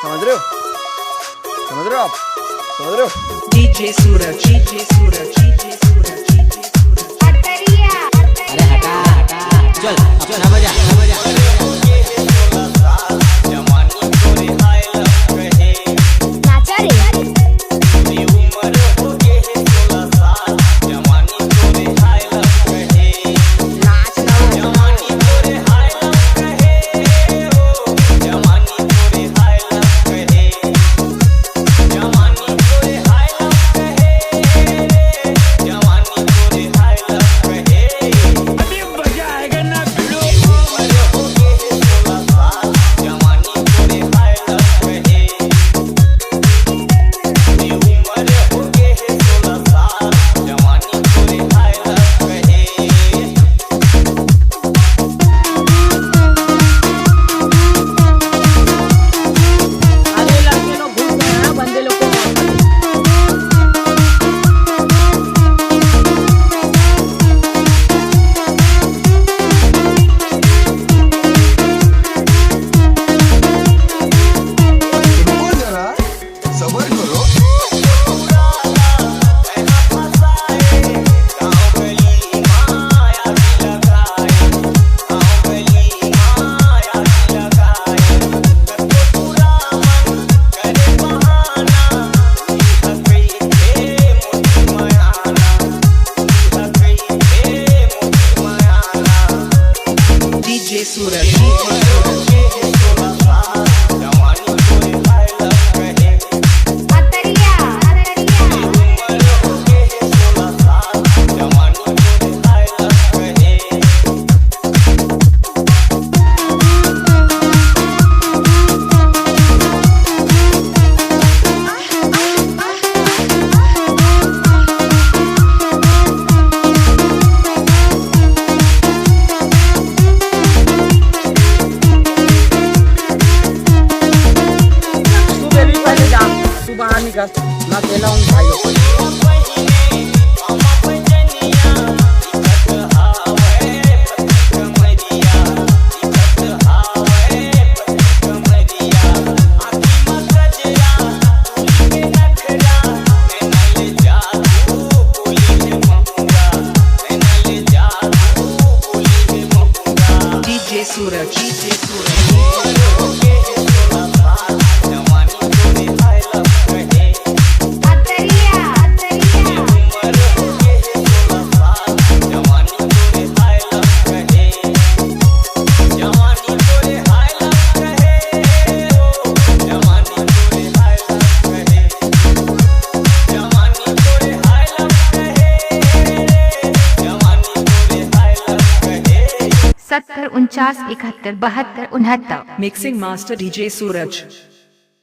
समझ रहे हो? समझ रहे हो आप? समझ रहे हो? DJ Suraj, DJ Suraj, DJ Suraj, DJ Suraj. अरे हटा हटा चल अपना बजा नाचा रे मैं अकेला हूँ भाई DJ Suraj, DJ Suraj. सत्तर 49 71 72 69। Mixing Master DJ Suraj.